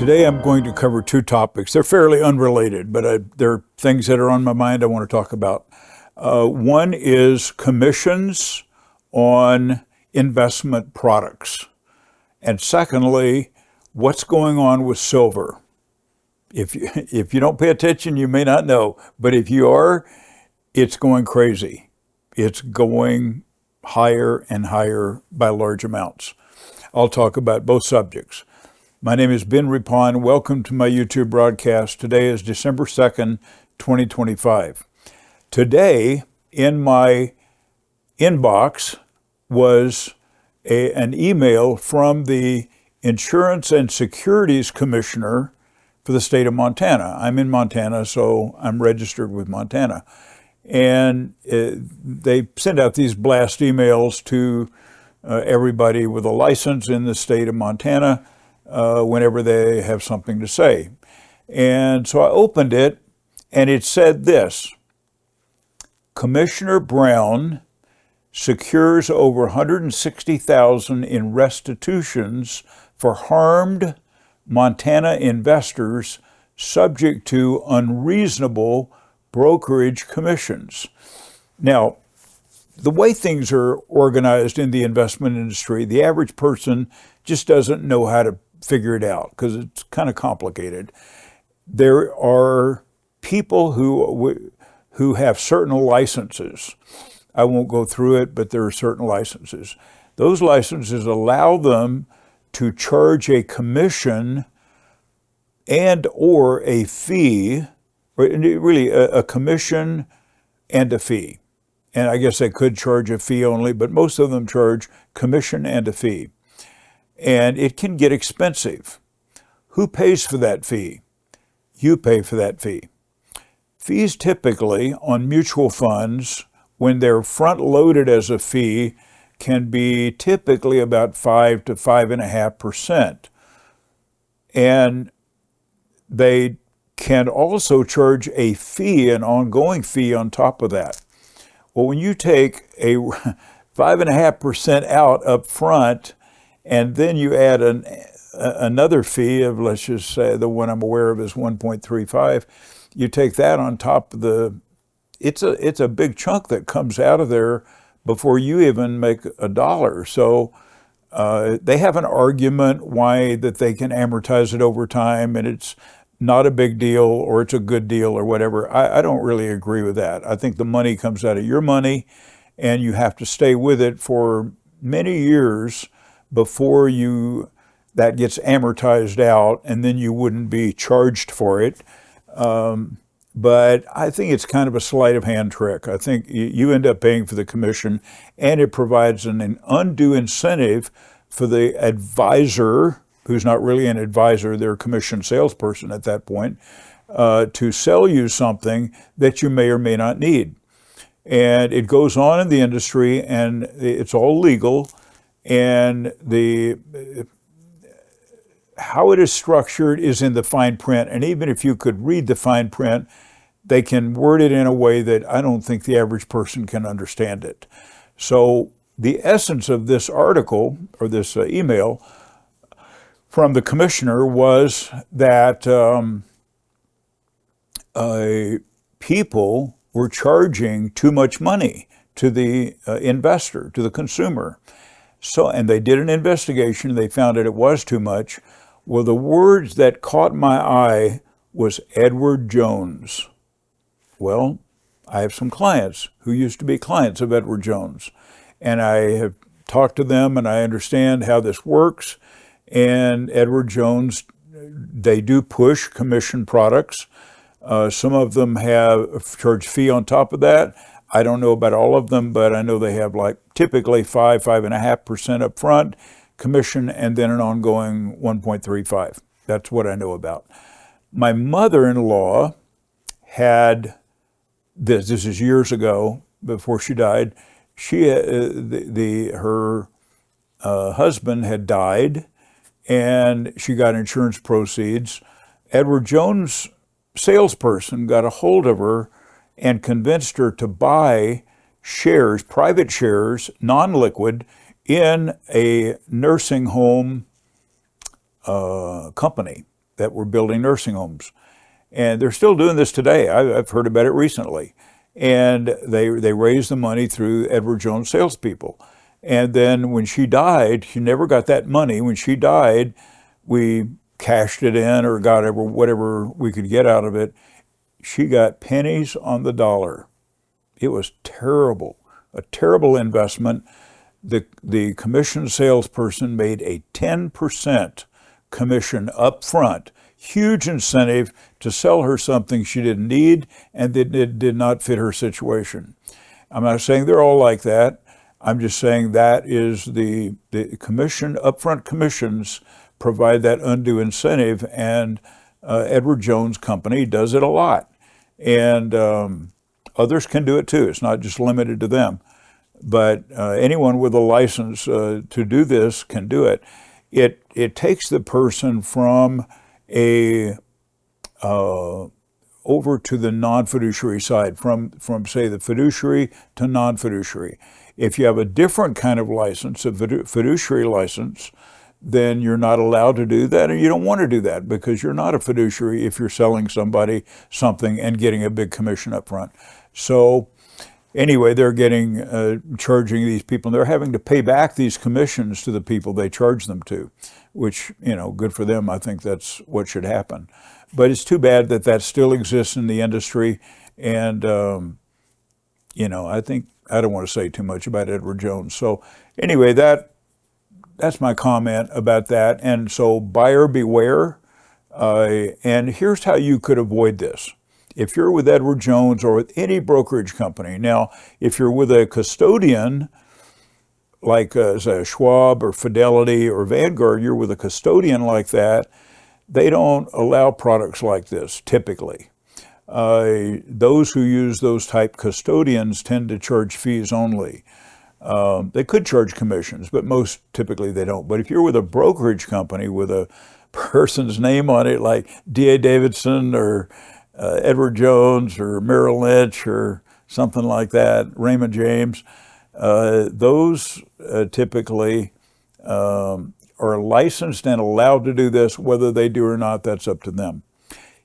Today I'm going to cover two topics. They're fairly unrelated, but they're things that are on my mind I want to talk about. One is commissions on investment products. And secondly, what's going on with silver? If you don't pay attention, you may not know. But if you are, it's going crazy. It's going higher and higher by large amounts. I'll talk about both subjects. My name is Ben Reppond. Welcome to my YouTube broadcast. Today is December 2nd, 2025. Today, in my inbox was an email from the Insurance and Securities Commissioner for the state of Montana. I'm in Montana, so I'm registered with Montana. And they send out these blast emails to everybody with a license in the state of Montana whenever they have something to say. And so I opened it, and it said this: Commissioner Brown secures over $160,000 in restitutions for harmed Montana investors subject to unreasonable brokerage commissions. Now, the way things are organized in the investment industry, the average person just doesn't know how to figure it out because it's kind of complicated. There are people who have certain licenses. I won't go through it, but there are certain licenses. Those licenses allow them to charge a commission and or a fee, or really a commission and a fee. And I guess they could charge a fee only, but most of them charge commission and a fee. And it can get expensive. Who pays for that fee? You pay for that fee. Fees typically on mutual funds, when they're front-loaded as a fee, can be typically about 5 to 5.5%. And they can also charge a fee, an ongoing fee on top of that. Well, when you take a 5.5% out up front, and then you add another fee of, let's just say, the one I'm aware of is 1.35, you take that on top of it's a big chunk that comes out of there before you even make a dollar. So they have an argument why that they can amortize it over time and it's not a big deal or it's a good deal or whatever. I don't really agree with that. I think the money comes out of your money and you have to stay with it for many years before that gets amortized out, and then you wouldn't be charged for it. But I think it's kind of a sleight of hand trick. I think you end up paying for the commission, and it provides an undue incentive for the advisor, who's not really an advisor, they're a commission salesperson at that point, to sell you something that you may or may not need. And it goes on in the industry, and it's all legal. And how it is structured is in the fine print. And even if you could read the fine print, they can word it in a way that I don't think the average person can understand it. So the essence of this article, or this email from the commissioner, was that people were charging too much money to the investor, to the consumer. So, and they did an investigation, they found that it was too much. Well, the words that caught my eye was Edward Jones. Well, I have some clients who used to be clients of Edward Jones, and I have talked to them and I understand how this works. And Edward Jones, they do push commission products. Some of them have charge fee on top of that. I don't know about all of them, but I know they have like typically 5.5% up front commission and then an ongoing 1.35. That's what I know about. My mother-in-law had this is years ago before she died. Her husband had died and she got insurance proceeds. Edward Jones' salesperson got a hold of her and convinced her to buy shares, private shares, non-liquid, in a nursing home company. that were building nursing homes. And they're still doing this today. I've heard about it recently. And they raised the money through Edward Jones salespeople. And then when she died, she never got that money. When she died, we cashed it in or got whatever we could get out of it. She got pennies on the dollar. It was terrible, a terrible investment. The commission salesperson made a 10% commission up front, huge incentive to sell her something she didn't need and that it did not fit her situation. I'm not saying they're all like that. I'm just saying that is the commission, upfront commissions provide that undue incentive, and Edward Jones Company does it a lot. And others can do it too. It's not just limited to them. But anyone with a license to do this can do it. It takes the person from over to the non-fiduciary side, from say the fiduciary to non-fiduciary. If you have a different kind of license, a fiduciary license, then you're not allowed to do that, and you don't want to do that because you're not a fiduciary if you're selling somebody something and getting a big commission up front. So anyway, they're charging these people, and they're having to pay back these commissions to the people they charge them to, which, good for them. I think that's what should happen. But it's too bad that still exists in the industry. And, I think I don't want to say too much about Edward Jones. So anyway, that's my comment about that. And so buyer beware. And here's how you could avoid this. If you're with Edward Jones or with any brokerage company, now, if you're with a custodian, like say Schwab or Fidelity or Vanguard, you're with a custodian like that, they don't allow products like this typically. Those who use those type custodians tend to charge fees only. They could charge commissions, but most typically they don't. But if you're with a brokerage company with a person's name on it, like D.A. Davidson or Edward Jones or Merrill Lynch or something like that, Raymond James, those typically are licensed and allowed to do this. Whether they do or not, that's up to them.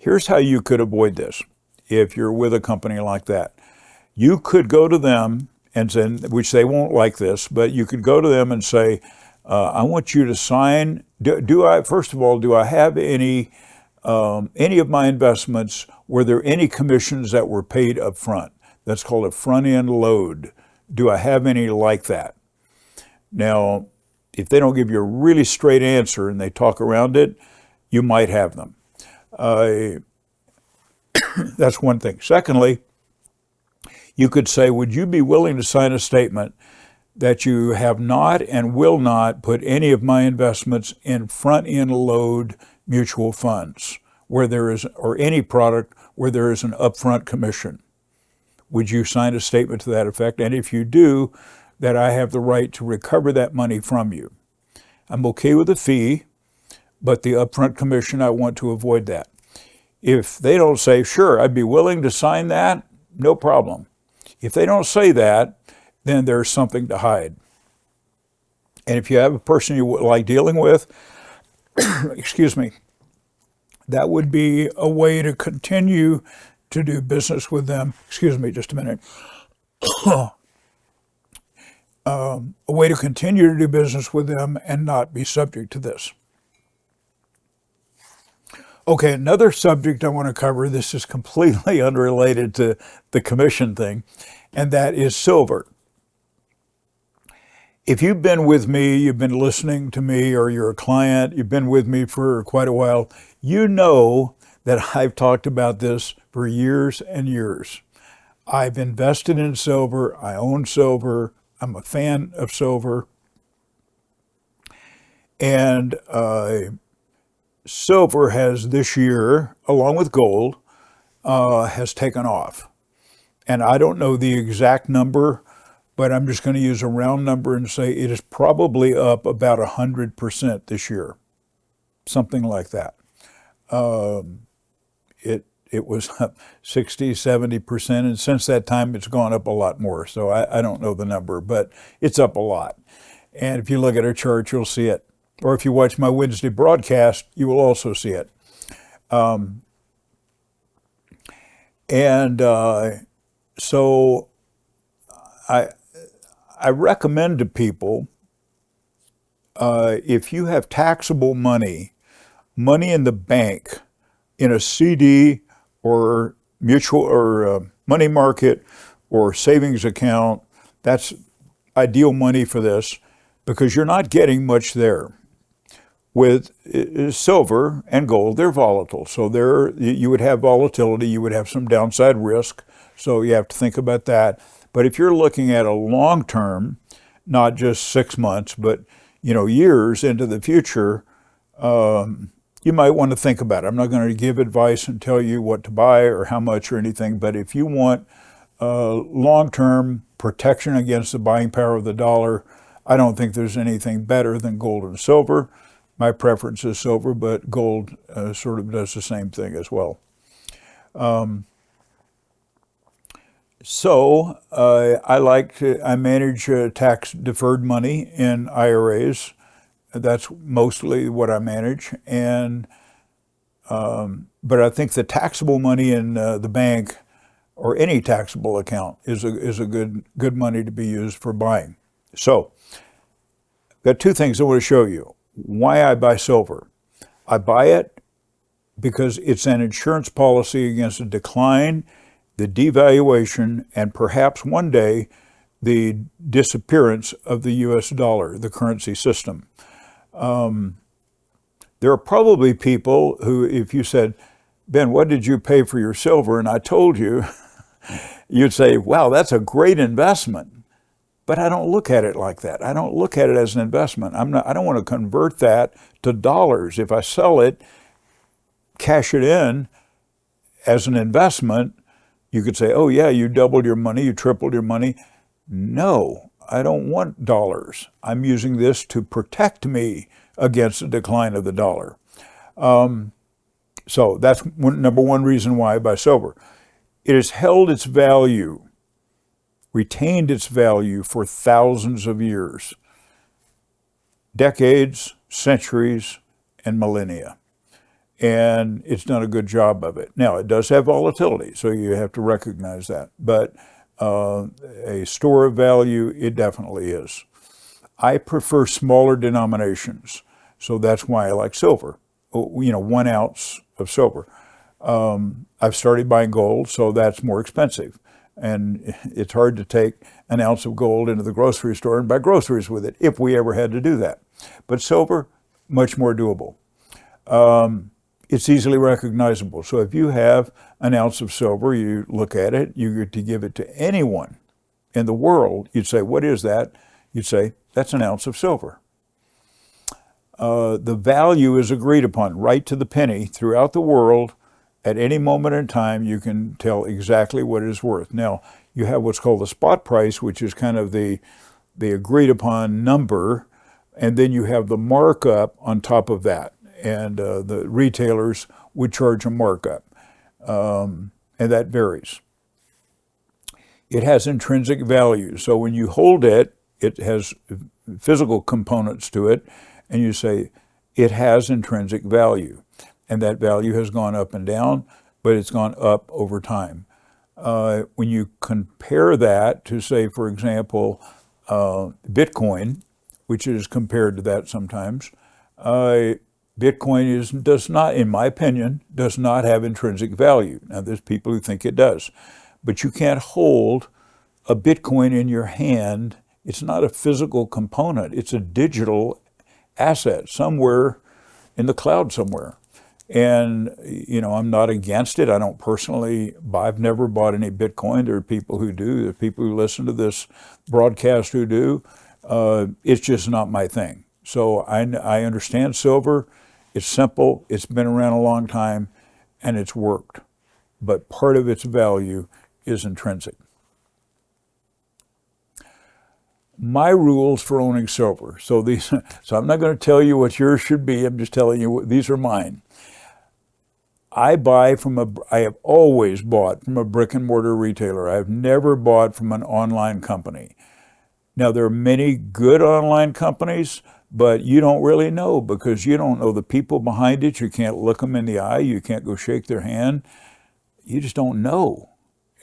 Here's how you could avoid this if you're with a company like that. You could go to them and say, which they won't like this, but you could go to them and say, I want you to sign, first of all, do I have any of my investments, were there any commissions that were paid up front? That's called a front-end load. Do I have any like that? Now, if they don't give you a really straight answer and they talk around it, you might have them. That's one thing. Secondly, you could say, would you be willing to sign a statement that you have not and will not put any of my investments in front-end load mutual funds where there is, or any product where there is an upfront commission? Would you sign a statement to that effect? And if you do, that I have the right to recover that money from you. I'm okay with the fee, but the upfront commission, I want to avoid that. If they don't say, sure, I'd be willing to sign that, no problem. If they don't say that, then there's something to hide. And if you have a person you like dealing with, excuse me, that would be a way to continue to do business with them. Excuse me, just a minute. A way to continue to do business with them and not be subject to this. Okay, another subject I want to cover, this is completely unrelated to the commission thing, and that is silver. If you've been with me, you've been listening to me, or you're a client, you've been with me for quite a while, you know that I've talked about this for years and years. I've invested in silver, I own silver, I'm a fan of silver, and silver has this year, along with gold, has taken off. And I don't know the exact number, but I'm just going to use a round number and say it is probably up about 100% this year, something like that. It was up 60, 70%, and since that time it's gone up a lot more. So I don't know the number, but it's up a lot. And if you look at our chart, you'll see it. Or if you watch my Wednesday broadcast, you will also see it. And so I recommend to people, if you have taxable money in the bank, in a CD or mutual or money market or savings account, that's ideal money for this because you're not getting much there. With silver and gold, they're volatile. So you would have volatility, you would have some downside risk. So you have to think about that. But if you're looking at a long term, not just 6 months, but years into the future, you might want to think about it. I'm not going to give advice and tell you what to buy or how much or anything, but if you want long-term protection against the buying power of the dollar, I don't think there's anything better than gold and silver. My preference is silver, but gold sort of does the same thing as well. I manage tax-deferred money in IRAs. That's mostly what I manage, but I think the taxable money in the bank or any taxable account is a good money to be used for buying. So, I've got two things I want to show you. Why I buy silver. I buy it because it's an insurance policy against a decline, the devaluation, and perhaps one day the disappearance of the US dollar, the currency system. There are probably people who, if you said, Ben, what did you pay for your silver? And I told you, you'd say, wow, that's a great investment. But I don't look at it like that. I don't look at it as an investment. I don't want to convert that to dollars. If I sell it, cash it in as an investment, you could say, oh yeah, you doubled your money, you tripled your money. No, I don't want dollars. I'm using this to protect me against the decline of the dollar. So that's number one reason why I buy silver. It has held its value, retained its value for thousands of years, decades, centuries, and millennia. And it's done a good job of it. Now, it does have volatility, so you have to recognize that. But a store of value, it definitely is. I prefer smaller denominations, so that's why I like silver. 1 ounce of silver. I've started buying gold, so that's more expensive. And it's hard to take an ounce of gold into the grocery store and buy groceries with it, if we ever had to do that. But silver, much more doable. It's easily recognizable. So if you have an ounce of silver, you look at it, you get to give it to anyone in the world. You'd say, what is that? You'd say, that's an ounce of silver. The value is agreed upon right to the penny throughout the world. At any moment in time, you can tell exactly what it is worth. Now, you have what's called the spot price, which is kind of the agreed upon number, and then you have the markup on top of that. And the retailers would charge a markup, and that varies. It has intrinsic value. So when you hold it, it has physical components to it, and you say, it has intrinsic value. And that value has gone up and down, but it's gone up over time. When you compare that to, say, for example, Bitcoin, which is compared to that sometimes, Bitcoin does not, in my opinion, does not have intrinsic value. Now, there's people who think it does. But you can't hold a Bitcoin in your hand. It's not a physical component. It's a digital asset somewhere in the cloud somewhere. And, I'm not against it. I don't personally buy. I've never bought any Bitcoin. There are people who do. There are people who listen to this broadcast who do. It's just not my thing. So I understand silver. It's simple. It's been around a long time, and it's worked. But part of its value is intrinsic. My rules for owning silver. So I'm not going to tell you what yours should be. I'm just telling you these are mine. I have always bought from a brick and mortar retailer. I have never bought from an online company. Now, there are many good online companies, but you don't really know because you don't know the people behind it. You can't look them in the eye. You can't go shake their hand. You just don't know.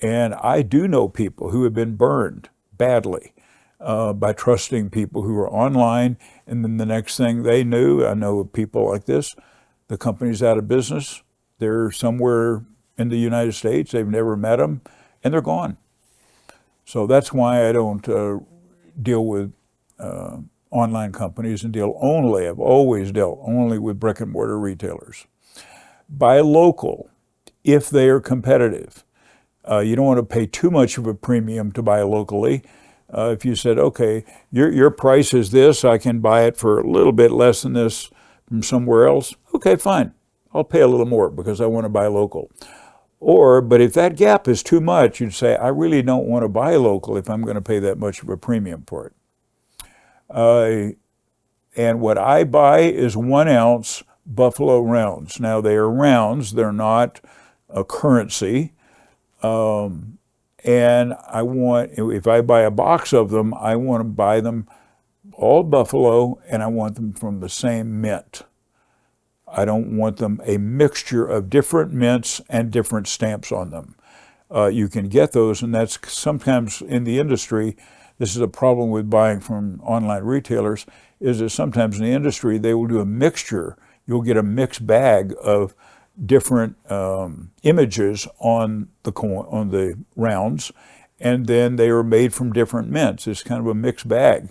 And I do know people who have been burned badly by trusting people who are online, and then the next thing they knew, I know of people like this, the company's out of business, they're somewhere in the United States, they've never met them, and they're gone. So that's why I don't deal with online companies and I've always dealt only with brick and mortar retailers. Buy local if they are competitive. You don't want to pay too much of a premium to buy locally. If you said, okay, your price is this, I can buy it for a little bit less than this from somewhere else, okay, fine. I'll pay a little more because I want to buy local. But if that gap is too much, you'd say, I really don't want to buy local if I'm going to pay that much of a premium for it. And what I buy is 1 ounce Buffalo rounds. Now, they are rounds, they're not a currency. And if I buy a box of them, I want to buy them all Buffalo, and I want them from the same mint. I don't want them a mixture of different mints and different stamps on them. You can get those, and that's sometimes in the industry, this is a problem with buying from online retailers, is that sometimes in the industry they will do a mixture. You'll get a mixed bag of different images on the rounds, and then they are made from different mints. It's kind of a mixed bag.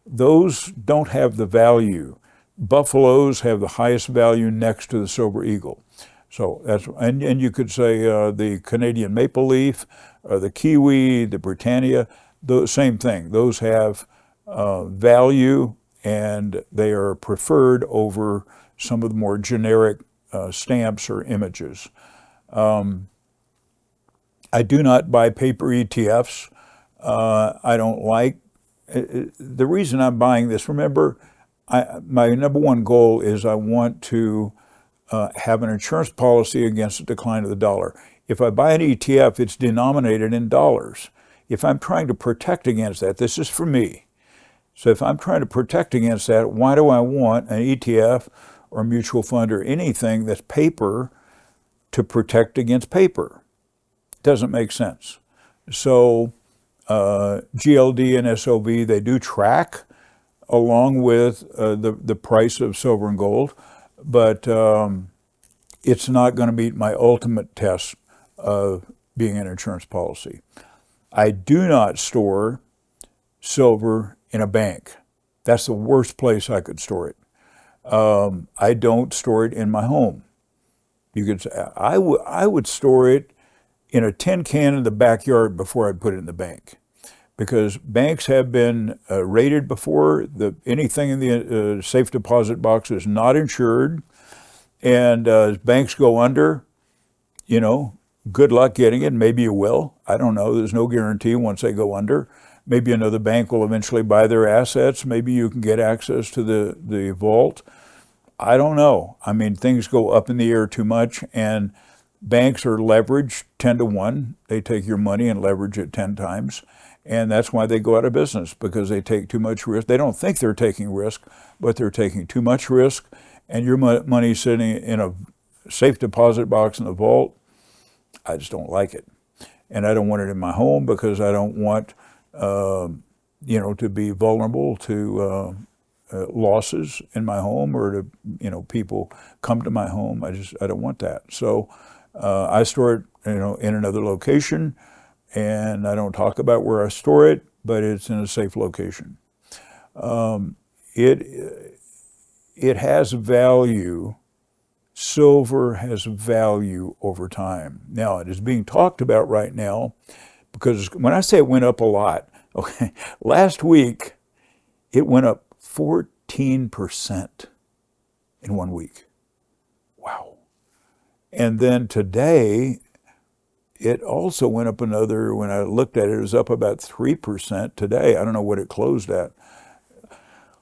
Those don't have the value. Buffaloes have the highest value next to the Silver Eagle. So that's, and you could say the Canadian Maple Leaf, the Kiwi, the Britannia, the same thing. Those have value, and they are preferred over some of the more generic stamps or images. I do not buy paper ETFs. I don't like, the reason I'm buying this, remember, my number one goal is I want to have an insurance policy against the decline of the dollar. If I buy an ETF, it's denominated in dollars. If I'm trying to protect against that, this is for me. So if I'm trying to protect against that, why do I want an ETF or a mutual fund or anything that's paper to protect against paper? Doesn't make sense. So GLD and SOV, they do track along with the price of silver and gold, but it's not going to meet my ultimate test of being an insurance policy. I do not store silver in a bank. That's the worst place I could store it. I don't store it in my home. You could say, I would store it in a tin can in the backyard before I'd put it in the bank, because banks have been raided before. Anything in the safe deposit box is not insured, and as banks go under, good luck getting it. Maybe you will. I don't know. There's no guarantee once they go under. Maybe another bank will eventually buy their assets. Maybe you can get access to the vault. I don't know. I mean, things go up in the air too much, and banks are leveraged 10 to 1. They take your money and leverage it 10 times. And that's why they go out of business, because they take too much risk. They don't think they're taking risk, but they're taking too much risk. And your money's sitting in a safe deposit box in the vault. I just don't like it. And I don't want it in my home because I don't want, to be vulnerable to losses in my home, or to, people come to my home. I don't want that. So I store it, in another location, and I don't talk about where I store it, but it's in a safe location. It has value. Silver has value over time. Now, it is being talked about right now because when I say it went up a lot, okay, last week it went up 14% in 1 week. Wow. And then today, it also went up another, when I looked at it, it was up about 3% today. I don't know what it closed at,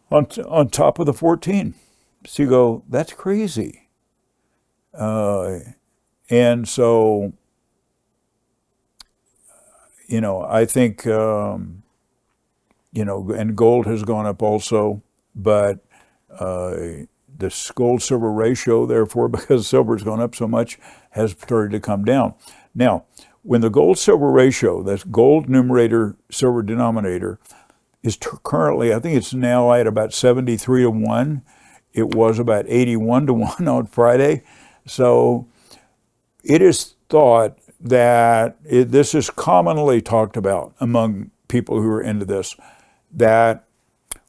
on top of the 14. So you go, that's crazy. And so, I think, and gold has gone up also, but This gold-silver ratio, therefore, because silver's gone up so much, has started to come down. Now, when the gold-silver ratio, that's gold numerator, silver denominator, is currently, I think it's now at about 73 to 1. It was about 81 to 1 on Friday. So it is thought that, this is commonly talked about among people who are into this, that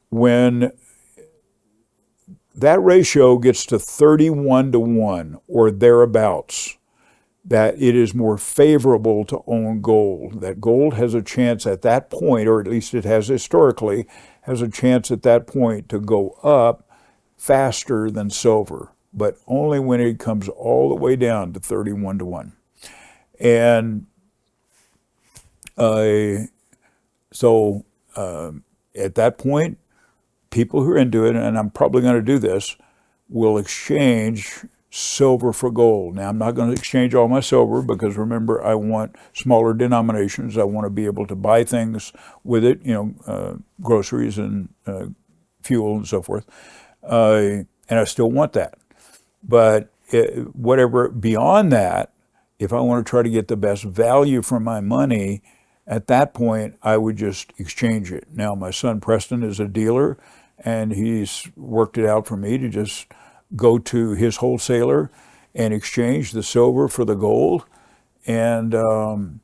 when that ratio gets to 31 to 1 or thereabouts, that it is more favorable to own gold. That gold has a chance at that point, or at least it has historically, has a chance at that point to go up faster than silver, but only when it comes all the way down to 31 to 1. And so at that point, people who are into it, and I'm probably going to do this, will exchange silver for gold. Now, I'm not going to exchange all my silver because, remember, I want smaller denominations. I want to be able to buy things with it, groceries and fuel and so forth. And I still want that. But whatever beyond that, if I want to try to get the best value for my money, at that point, I would just exchange it. Now, my son Preston is a dealer, and he's worked it out for me to just go to his wholesaler and exchange the silver for the gold, and a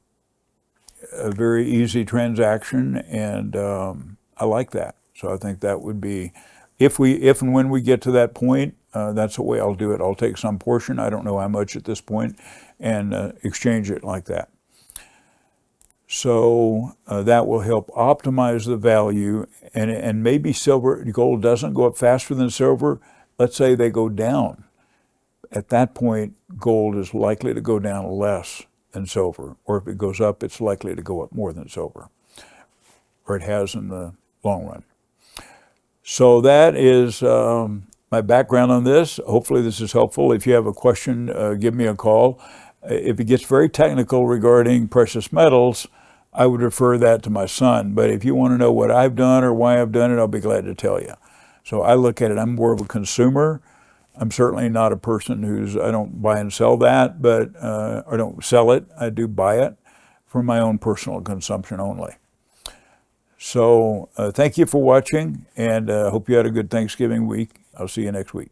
very easy transaction, and I like that. So I think that would be, if and when we get to that point, that's the way I'll do it. I'll take some portion, I don't know how much at this point, and exchange it like that. So that will help optimize the value, and maybe gold doesn't go up faster than silver. Let's say they go down. At that point, gold is likely to go down less than silver, or if it goes up, it's likely to go up more than silver, or it has in the long run. So that is my background on this. Hopefully this is helpful. If you have a question, give me a call. If it gets very technical regarding precious metals, I would refer that to my son. But if you want to know what I've done or why I've done it, I'll be glad to tell you. So I look at it, I'm more of a consumer. I'm certainly not a person I don't buy and sell that, but I don't sell it. I do buy it for my own personal consumption only. So thank you for watching, and hope you had a good Thanksgiving week. I'll see you next week.